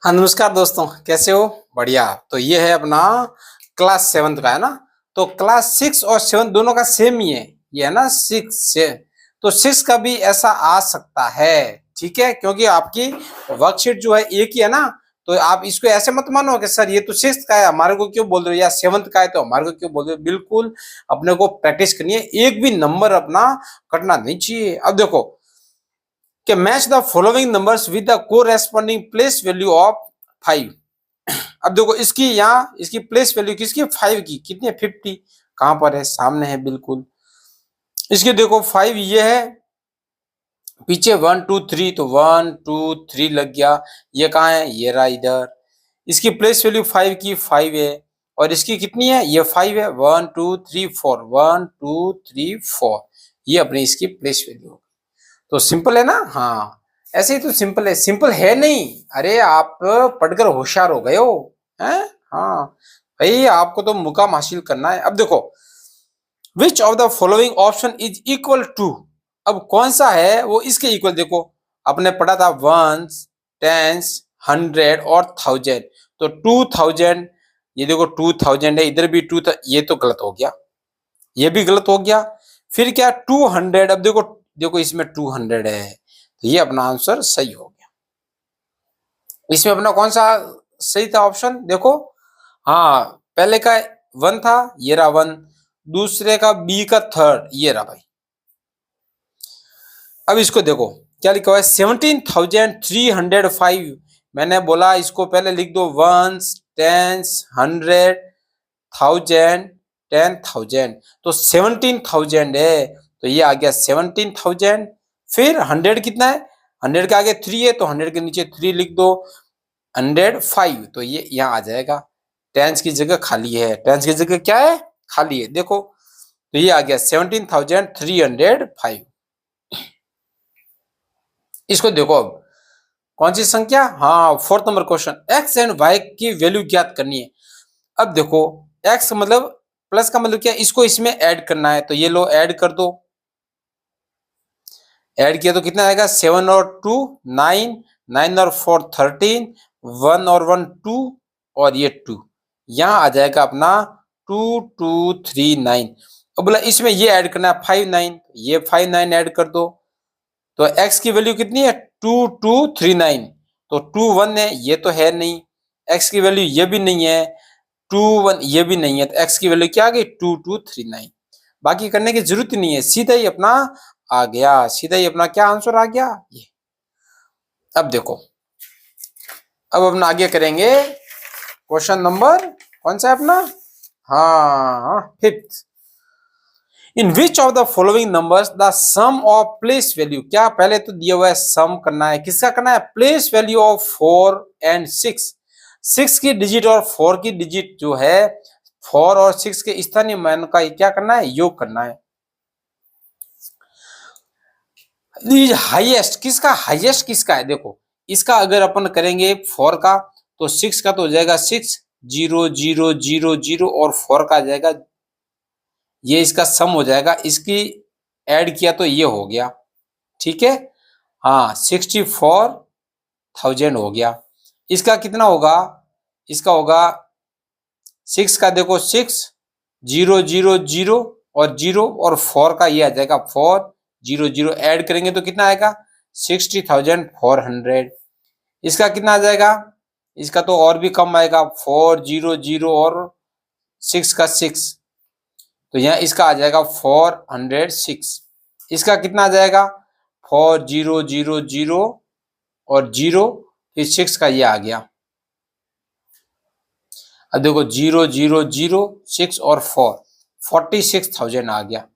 हाँ नमस्कार दोस्तों, कैसे हो? बढ़िया। तो ये है अपना क्लास सेवन्थ का है ना। तो क्लास सिक्स और सेवन दोनों का सेम ही है। ये है ना सिक्स से। तो सिक्स का भी ऐसा आ सकता है। ठीक है, क्योंकि आपकी वर्कशीट जो है एक ही है ना। तो आप इसको ऐसे मत मानो कि सर ये तो सिक्स का है, हमारे को क्यों बोल रहे हो, या सेवन्थ का है तो हमारे को क्यों बोल रहे हो। बिल्कुल अपने को प्रैक्टिस करनी है, एक भी नंबर अपना कटना नहीं चाहिए। अब देखो कि match the following numbers with the corresponding place value of 5। अब देखो इसकी यहाँ इसकी प्लेस वैल्यू किसकी, 5 की, कितनी है, 50। कहां पर है, सामने है बिल्कुल। इसकी देखो 5 ये है, पीछे 1 2 3, तो 1 2 3 लग गया। ये कहाँ है, ये रहा इधर। इसकी प्लेस वैल्यू 5 की 5 है, और इसकी कितनी है, ये 5 है। 1 2 3 4, 1 2 3 4, ये अपनी इसकी प्लेस वैल्यू। तो सिंपल है ना। हाँ ऐसे ही तो सिंपल है, सिंपल है नहीं। अरे आप पढ़कर होशियार हो गए हो हैं। हाँ भाई, आपको तो मुकाम हासिल करना है। अब देखो which of the following option is equal to. अब कौन सा है वो इसके इक्वल। देखो आपने पढ़ा था वंस, टेंस, 100 और 1000। तो 2000, ये देखो 2000 है, इधर भी टू, ये तो गलत हो गया, ये भी गलत हो गया। फिर क्या 200, अब देखो देखो इसमें 200 है, तो ये अपना आंसर सही हो गया। इसमें अपना कौन सा सही था ऑप्शन, देखो। हाँ पहले का 1 था, ये रहा 1। दूसरे का बी का थर्ड, ये रहा भाई। अब इसको देखो क्या लिखा हुआ है, 17,305। मैंने बोला इसको पहले लिख दो वंस, टेंस, 100, 1000, 10,000। तो 17,000 है, तो ये आ गया 17,000। फिर 100 कितना है, 100 के आगे 3 है, तो 100 के नीचे 3 लिख दो। 105, तो ये यहाँ आ जाएगा। टेंस की जगह खाली है, टेंस की जगह क्या है, खाली है। देखो तो ये आ गया 17,305। इसको देखो अब कौन सी संख्या, हाँ fourth number question, x and y की वैल्यू ज्ञात करनी है। अब देखो एक्स मतलब प्लस का मतलब क्या, इसको इसमें ऐड करना है। तो ये लो ऐड कर दो, ऐड किया तो कितना आएगा, 7 और 2 9, 9 और 4 13, 1 और 1 2, और ये 2, यहाँ आ जाएगा अपना 2239। अब बोला इसमें ये ऐड करना है 59, ये 59 ऐड कर दो। तो x की वैल्यू कितनी है, 2239। तो 21 है, ये तो है नहीं। x की वैल्यू ये भी नहीं है, 21 ये भी नहीं है, तो x की वैल्यू क्या आ गई, 2239। बाकी करने की जरूरत नहीं है, सीधा ही अपना आ गया, सीधा ही अपना क्या आंसर आ गया ये। अब देखो अब अपना आगे करेंगे क्वेश्चन नंबर कौन सा है अपना, हाँ fifth. In which of the following numbers the sum of place value, क्या पहले तो दिया हुआ है सम करना है, किसका करना है, प्लेस वैल्यू ऑफ 4 एंड 6। 6 की डिजिट और 4 की डिजिट जो है, 4 और 6 के स्थानीय मान का क्या करना है, योग करना है। हाईएस्ट किसका, हाईएस्ट किसका है, देखो इसका अगर अपन करेंगे 4 का, तो 6 का तो हो जाएगा 6 0 0 0 0, और 4 का आ जाएगा, ये इसका सम हो जाएगा। इसकी ऐड किया तो ये हो गया, ठीक है। हाँ 64,000 हो गया। इसका कितना होगा, इसका होगा 6 का, देखो 6 0 0 0 और 0, और 4 का ये आ जाएगा 4 0 0, ऐड करेंगे तो कितना आएगा, 60,400। इसका कितना आ जाएगा, इसका तो और भी कम आएगा, 4 0 0 और 6 का 6, तो यहाँ इसका आ जाएगा 406। इसका कितना आ जाएगा, 4 0 0 0 और 0, फिर 6 का ये आ गया। अब देखो 0 0 0 6 और 4, 46,000 आ गया।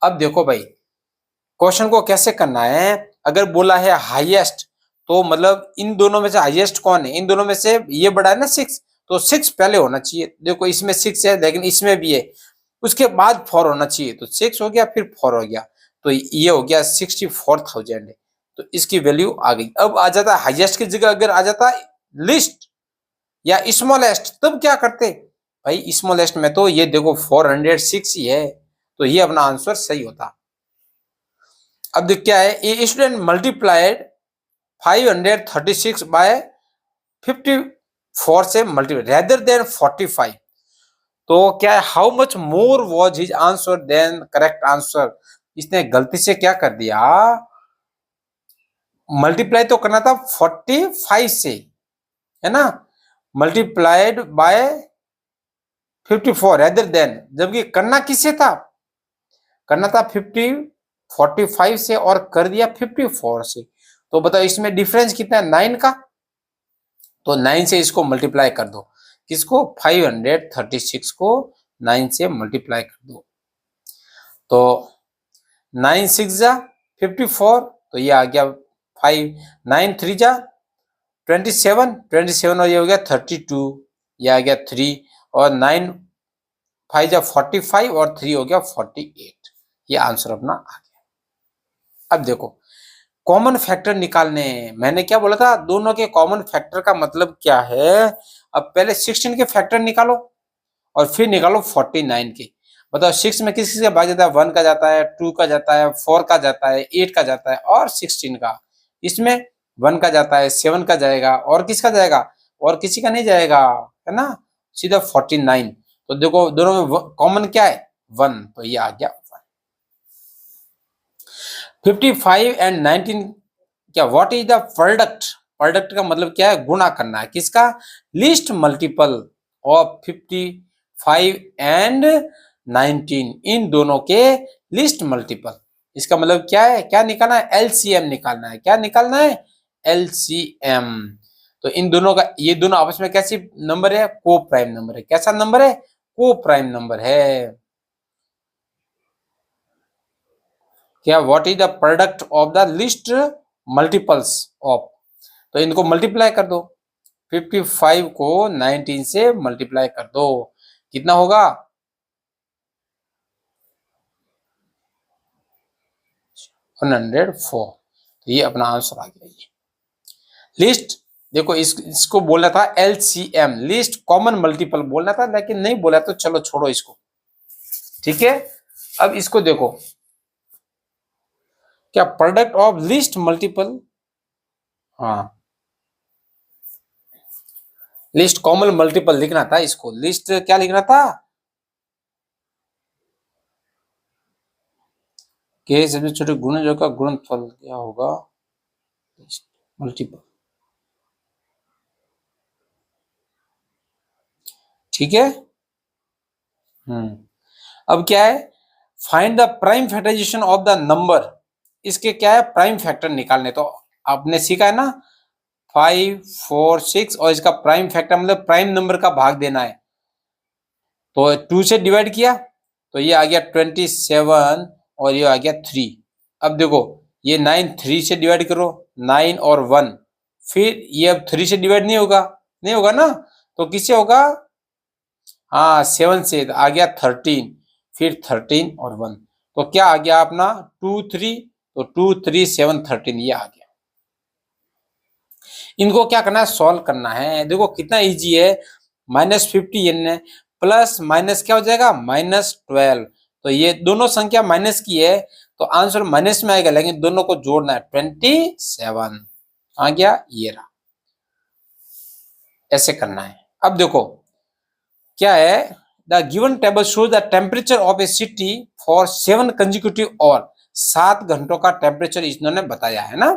अब देखो भाई क्वेश्चन को कैसे करना है, अगर बोला है हाईएस्ट, तो मतलब इन दोनों में से हाईएस्ट कौन है, इन दोनों में से ये बड़ा है ना 6, तो 6 पहले होना चाहिए। देखो इसमें 6 है, लेकिन इसमें भी है, उसके बाद 4 होना चाहिए। तो 6 हो गया, फिर 4 हो गया, तो ये हो गया 64,000 है। तो इसकी वैल्यू आ गई। अब आ जाता है हाईएस्ट की जगह अगर आ जाता लिस्ट या स्मॉलेस्ट, तब क्या करते भाई, स्मॉलेस्ट में तो ये देखो 406 ही है, तो ये अपना आंसर सही होता। अब देख क्या है, ए स्टूडेंट मल्टीप्लाइड 536 बाय 54 से मल्टीप्लाई रेदर देन 45। तो क्या है, how much more was his answer than correct answer. इसने गलती से क्या कर दिया, मल्टीप्लाई तो करना था 45 से, है ना, मल्टीप्लाइड बाय 54 रेदर देन, जबकि करना किससे था, करना था 45 से और कर दिया 54 से। तो बताओ इसमें डिफरेंस कितना है, 9 का। तो 9 से इसको मल्टीप्लाई कर दो, किसको, 536 को 9 से मल्टीप्लाई कर दो। तो 9 6 जा 54, तो ये आ गया 5, 9 3 जा 27 और ये हो गया 32, ये आ गया 3 और 9 5 जा 45 और 3 हो गया 48। ये आंसर अपना आ गया। अब देखो कॉमन फैक्टर निकालने, मैंने क्या बोला था, दोनों के कॉमन फैक्टर का मतलब क्या है। अब पहले 16 के फैक्टर निकालो और फिर निकालो 49 के। बताओ 6 में किस का भाग जाता है, 1 का जाता है, 2 का जाता है, 4 का जाता है, 8 का जाता है और 16 का। इसमें 1 का जाता है, 7 का जाएगा और किसका जाएगा, और किसी का नहीं जाएगा, है ना, सीधा 49। तो देखो दोनों में कॉमन क्या है, 1, तो ये आ गया 55 एंड 19 क्या, what is the product. Product का मतलब क्या है, गुणा करना है, किसका, लीस्ट मल्टीपल ऑफ 55 एंड 19, इन दोनों के लीस्ट मल्टीपल। इसका मतलब क्या है, क्या निकालना है, एलसीएम निकालना है। क्या निकालना है, एलसीएम। तो इन दोनों का, ये दोनों आपस में कैसी नंबर है, को प्राइम नंबर है। कैसा नंबर है, को प्राइम नंबर है। क्या, what is the product of the list multiples of. तो इनको मल्टीप्लाई कर दो, 55 को 19 से मल्टीप्लाई कर दो, कितना होगा, 104। तो ये अपना आंसर आ गया। लिस्ट देखो इसको बोलना था एलसीएम, लिस्ट कॉमन मल्टीपल बोलना था, लेकिन नहीं बोला तो चलो छोड़ो इसको, ठीक है। अब इसको देखो, क्या प्रोडक्ट ऑफ लिस्ट मल्टीपल, हाँ लिस्ट कॉमन मल्टीपल लिखना था, इसको लिस्ट क्या लिखना था, के सबसे छोटे गुणनजों का गुणनफल क्या होगा, मल्टीपल, ठीक है। अब क्या है, find the prime factorisation of the number. इसके क्या है, प्राइम फैक्टर निकालने। तो आपने सीखा है ना, 5 4 6 और इसका प्राइम फैक्टर मतलब प्राइम नंबर का भाग देना है। तो 2 से डिवाइड किया तो ये आ गया 27 और ये आ गया 3। अब देखो ये 9 3 से डिवाइड करो, 9 और 1, फिर ये अब 3 से डिवाइड नहीं होगा, नहीं होगा ना, तो किससे होगा, हाँ 7 से, तो आ गया 13, फिर 13 और 1, तो क्या आ गया अपना 2 3, तो 2 3 7 13 ये आ गया। इनको क्या करना है, सॉल्व करना है। देखो कितना इजी है, -50 प्लस माइनस क्या हो जाएगा, -12। तो ये दोनों संख्या माइनस की है तो आंसर माइनस में आएगा, लेकिन दोनों को जोड़ना है, 27 आ गया, ये रहा। ऐसे करना है। अब देखो क्या है, the given table shows the temperature of A city for 7 consecutive और 7 घंटों का टेम्परेचर इन्होंने बताया है ना।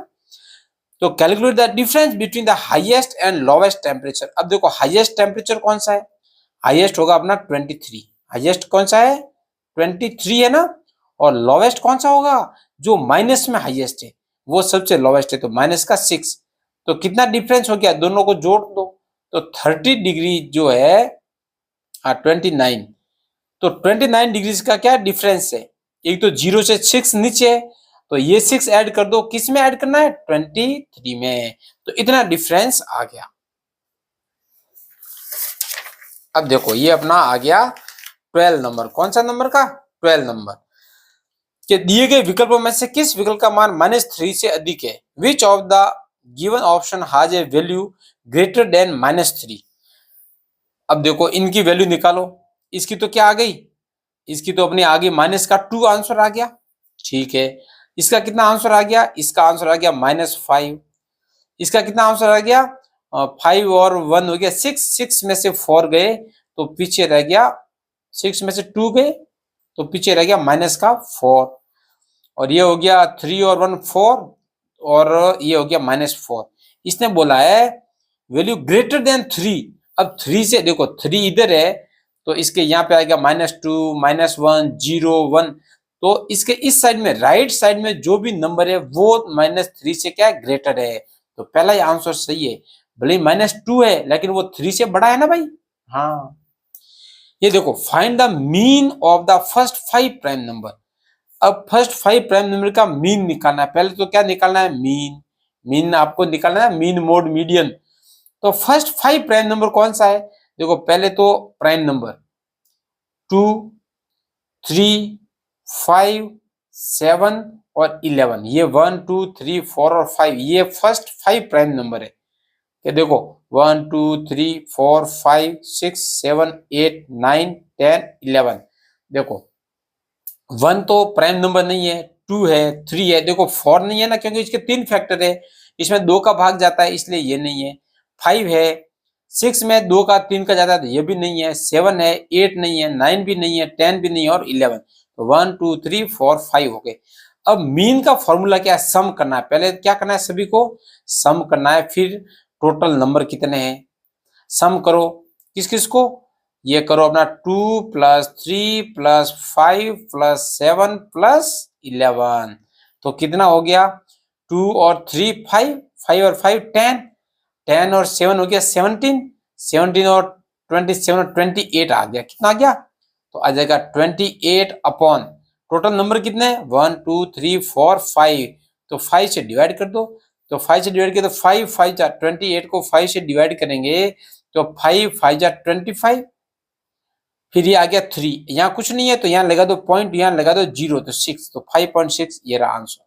तो calculate the difference between the highest and lowest temperature. अब देखो हाईएस्ट टेम्परेचर कौन सा है, हाईएस्ट होगा अपना 23। हाईएस्ट कौन सा है, 23 है ना। और लोवेस्ट कौन सा होगा, जो माइनस में हाईएस्ट है वो सबसे लोवेस्ट है, तो माइनस का 6। तो कितना डिफरेंस हो गया, दोनों को जोड़ दो, तो 30 डिग्री जो है 29। तो 29 डिग्री का क्या डिफरेंस है, एक तो 0 से 6 नीचे है, तो ये 6 ऐड कर दो, किस में ऐड करना है, 23 में। तो इतना डिफरेंस आ गया। अब देखो ये अपना आ गया 12 नंबर, कौन सा नंबर का, 12 नंबर के दिए गए विकल्पों में से किस विकल्प का मान -3 से अधिक है, विच of the given option has a value greater than -3। अब देखो इनकी वैल्यू निकालो, इसकी तो क्या आ गई, इसकी तो अपनी आ गई -2 आंसर आ गया, ठीक है। इसका कितना आंसर आ गया, इसका आंसर आ गया -5। इसका कितना आंसर आ गया 5 और 1 हो गया 6, 6 में से 4 गए तो पीछे रह गया, 6 में से 2 गए तो पीछे रह गया माइनस का 4, और ये हो गया 3 और 1 4, और ये हो गया -4। इसने बोला है वैल्यू ग्रेटर देन 3। अब 3 से देखो 3 इधर है तो इसके यहाँ पे आएगा -2, -1, 0, 1। तो इसके इस साइड में, राइट साइड में जो भी नंबर है वो -3 से क्या है, ग्रेटर है। तो पहला ही आंसर सही है। भले ही -2 है लेकिन वो 3 से बड़ा है ना भाई। हाँ, ये देखो find the mean of the first 5 prime number. अब फर्स्ट 5 प्राइम नंबर का मीन निकालना है। पहले तो क्या निकालना है, मीन। मीन आपको निकालना है, मीन मोड मीडियन। तो फर्स्ट 5 प्राइम नंबर कौन सा है, देखो पहले तो प्राइम नंबर 2, 3, 5, 7 और 11, ये 1, 2, 3, 4 और 5, ये फर्स्ट 5 प्राइम नंबर है। ये देखो 1, 2, 3, 4, 5, 6, 7, 8, 9, 10, 11। देखो 1 तो प्राइम नंबर नहीं है, 2 है, 3 है, देखो 4 नहीं है ना क्योंकि इसके 3 फैक्टर है, इसमें 2 का भाग जाता है इसलिए ये नहीं है। 5 है, 6 में 2 का 3 का जाता है तो ये भी नहीं है। 7 है, 8 नहीं है, 9 भी नहीं है, 10 भी नहीं है और 11। तो 1, 2, 3, 4, 5 हो गए। अब मीन का फॉर्मूला क्या है, सम करना है। पहले क्या करना है, सभी को सम करना है, फिर टोटल नंबर कितने हैं सम करो। किस किस को, ये करो अपना 2 + 3 + 5 + 7 + 11। तो कितना हो गया, 2 और 3 5, 5 और 5 10, 10 और 7 हो गया 17, 17 और 27 और 28 आ गया। कितना आ गया, तो आ जाएगा 28 अपॉन टोटल नंबर कितने हैं 1, 2, 3, 4, 5। तो 5 से डिवाइड कर दो। तो 5 से डिवाइड किया तो 5 5 जा 28 को 5 से डिवाइड करेंगे तो 5 5 जा 25। फिर ये आ गया 3, यहाँ कुछ नहीं है तो यहाँ लगा दो पॉइंट, यहाँ लगा दो 0, तो 6, तो 5.6 ये रहा आंसर,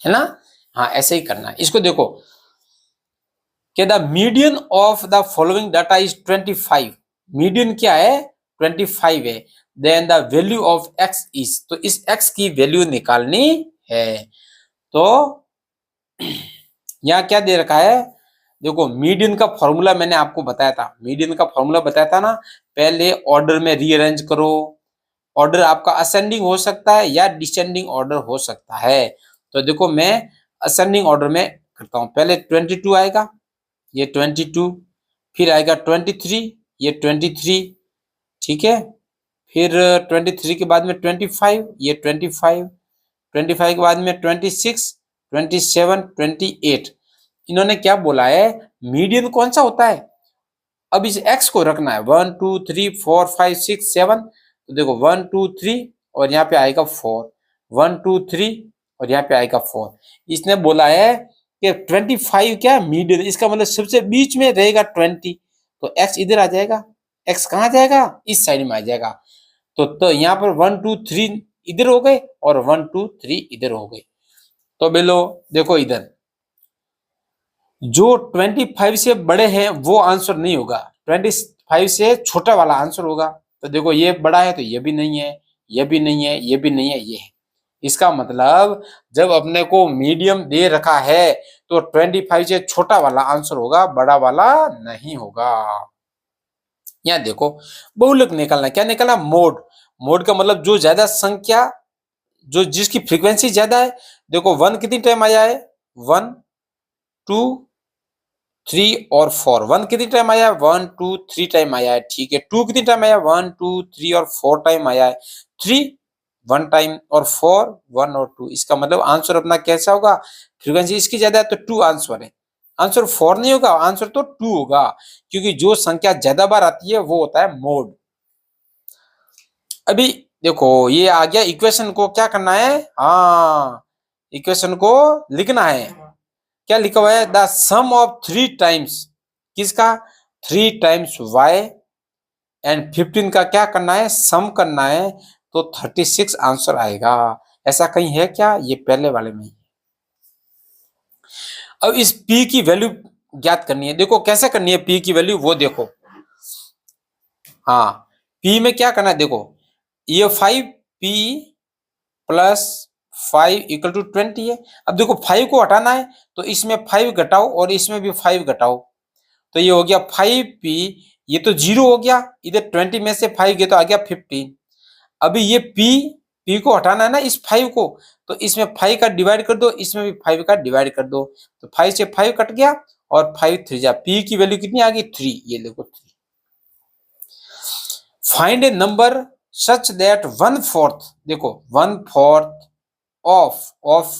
है ना। हाँ, ऐसे ही करना है इसको। देखो कि the median of the following data is 25। Median क्या है, 25 है। Then the value of x is, तो इस x की वैल्यू निकालनी है। तो यहाँ क्या दे रखा है, देखो मीडियन का फॉर्मूला मैंने आपको बताया था, मीडियन का फॉर्मूला बताया था ना। पहले ऑर्डर में रीअरेंज करो। ऑर्डर आपका असेंडिंग हो सकता है या डिसेंडिंग ऑर्डर हो सकता है। तो देखो मैं असेंडिंग ऑर्डर में करता हूं। पहले 22 आएगा, ये 22, फिर आएगा 23, ये 23, ठीक है। फिर 23 के बाद में 25, ये 25, 25 के बाद में 26, 27, 28। इन्होंने क्या बोला है, मीडियन कौन सा होता है। अब इस x को रखना है 1, 2, 3, 4, 5, 6, 7। तो देखो 1, 2, 3 और यहाँ पे आएगा 4, 1, 2, 3 और यहाँ पे आएगा 4। इसने बोला है कि 25 क्या मीडियन, इसका मतलब सबसे बीच में रहेगा 20। तो x इधर आ जाएगा, x कहाँ जाएगा, इस साइड में आ जाएगा। तो यहाँ पर 1, 2, 3 इधर हो गए और 1, 2, 3 इधर हो गए। तो बेलो देखो इधर जो 25 से बड़े हैं वो आंसर नहीं होगा, 25 से छोटा वाला आंसर होगा। तो देखो ये बड़ा है तो ये भी नहीं है, ये भी नहीं है, ये भी नहीं है, ये है। इसका मतलब जब अपने को मीडियम दे रखा है तो 25 से छोटा वाला आंसर होगा, बड़ा वाला नहीं होगा। यहाँ देखो बहुलक निकालना, क्या निकालना, मोड। मोड का मतलब जो ज्यादा संख्या, जो जिसकी फ्रीक्वेंसी ज्यादा है। देखो 1 कितनी टाइम आया है, 1, 2, 3 और 4। 1 कितनी टाइम आया है, 1, 2, 3 टाइम आया है, ठीक है। 2 कितनी टाइम आया, 1, 2, 3 और 4 टाइम आया है। 3 1 टाइम और 4 1 और 2। इसका मतलब आंसर अपना कैसा होगा, फ्रीक्वेंसी इसकी ज्यादा है तो 2 आंसर है। आंसर 4 नहीं होगा, आंसर तो 2 होगा, क्योंकि जो संख्या ज्यादा बार आती है वो होता है मोड। अभी देखो ये आ गया, इक्वेशन को क्या करना है, हाँ इक्वेशन को लिखना है। क्या लिखा हुआ है, द सम ऑफ 3 टाइम्स, किसका 3 टाइम्स y एंड 15 का क्या करना है, सम करना है। तो 36 आंसर आएगा। ऐसा कहीं है क्या, ये पहले वाले में ही। अब इस p की वैल्यू ज्ञात करनी है। देखो कैसे करनी है p की वैल्यू, वो देखो। हाँ, p में क्या करना है, देखो ये 5p + 5 इक्वल टू 20 है। अब देखो 5 को हटाना है तो इसमें 5 घटाओ और इसमें भी 5 घटाओ, तो ये हो गया 5p, ये तो 0 हो गया, इधर 20 में से 5 गया तो आ गया 15। अभी ये p को हटाना है ना इस 5 को, तो इसमें 5 का डिवाइड कर दो, इसमें भी 5 का डिवाइड कर दो, तो 5 से 5 कट गया और 5 3 जा, p की वैल्यू कितनी आ गई 3, ये देखो 3। Find A number such that 1/4, देखो 1/4 ऑफ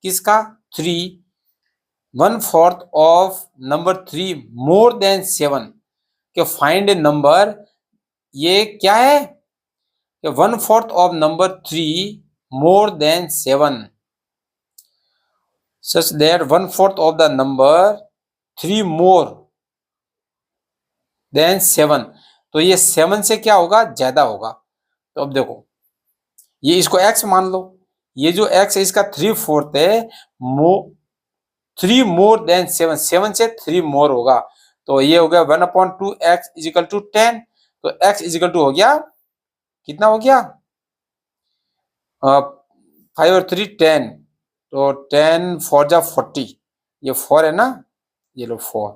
किसका 3, 1/4 ऑफ नंबर 3 मोर देन 7, कि फाइंड ए नंबर, ये क्या है कि 1/4 of number 3 more than 7 such that 1/4 of the number 3 more than 7, तो ये 7 से क्या होगा ज्यादा होगा। तो अब देखो ये इसको x मान लो, ये जो x है इसका 3/4 है, 3 मोर देन 7, 7 से 3 मोर होगा, तो ये हो गया 1/2 x इजिकल टू 10, तो x इजिकल टू हो गया कितना हो गया 5 और 3 10, तो 10 4 जा 40, ये 4 है ना, ये लो 4,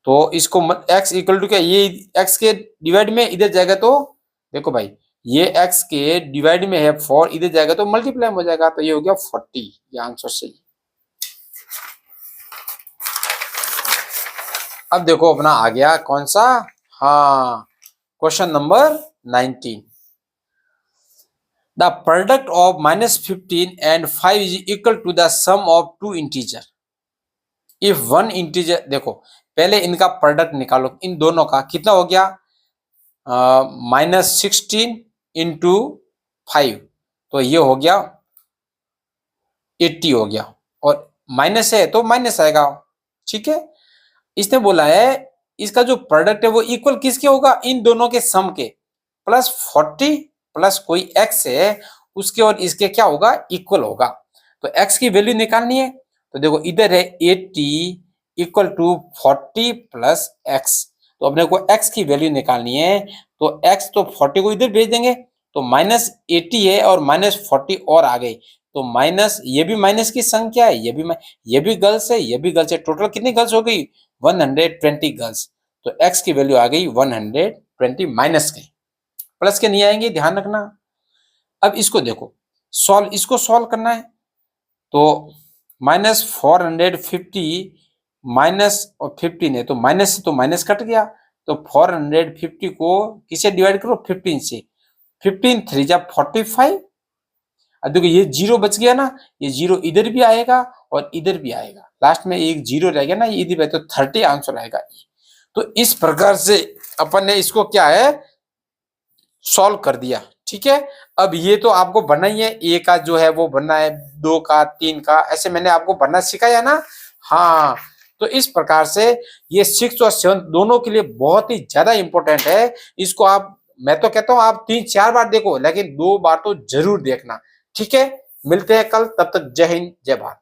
तो इसको x इक्वल टू क्या, ये x के डिवाइड में इधर जाएगा तो देखो भाई ये x के डिवाइड में है 4, इधर जाएगा तो मल्टीप्लाई हो जाएगा, तो ये हो गया 40, ये आंसर सही। अब देखो अपना आ गया कौन सा, हाँ question number 19, the product of -15 and 5 is equal to the sum of two integer if one integer, देखो पहले इनका प्रोडक्ट निकालो, इन दोनों का कितना हो गया -16 इंटू 5, तो ये हो गया 80 हो गया, और माइनस है तो माइनस आएगा, ठीक है। इसने बोला है इसका जो प्रोडक्ट है वो इक्वल किसके होगा, इन दोनों के सम के, प्लस 40 प्लस कोई x है उसके और इसके क्या होगा इक्वल होगा, तो x की वैल्यू निकालनी है, तो देखो इधर है 80 इक्वल टू 40 प्लस x, तो अपने को x की वैल्यू निकालनी है, तो x तो 40 को इधर भेज देंगे, तो -80 है और -40 और आ गई, तो माइनस, ये भी माइनस की संख्या है, ये भी गर्ल्स है, ये भी गर्ल्स है, टोटल कितनी गर्ल्स हो गई 120 गर्ल्स, तो x की वैल्यू आ गई 120, माइनस के प्लस के नहीं आएंगे, ध्यान रखना। अब इसको देखो इसको सॉल्व करना है, तो -450 माइनस और 15 है, तो माइनस से तो माइनस कट गया, तो 450 को किसे डिवाइड करो 15 से, 15 3 जा 45, अब देखो ये 0 बच गया ना, ये 0 इधर भी आएगा और इधर भी आएगा, लास्ट में एक 0 रह गया ना, ये इधर तो 30 आंसर आएगा। तो इस प्रकार से अपन ने इसको क्या है सॉल्व कर दिया, ठीक है। अब ये तो आपको बनना ही है, ए का जो है वो बनना है, 2 का 3 का, ऐसे मैंने आपको बनना सिखाया ना, हाँ। तो इस प्रकार से ये 6 और 7 दोनों के लिए बहुत ही ज्यादा इंपॉर्टेंट है, इसको आप, मैं तो कहता हूं आप 3-4 बार देखो, लेकिन 2 बार तो जरूर देखना, ठीक है। मिलते हैं कल, तब तक जय हिंद जय भारत।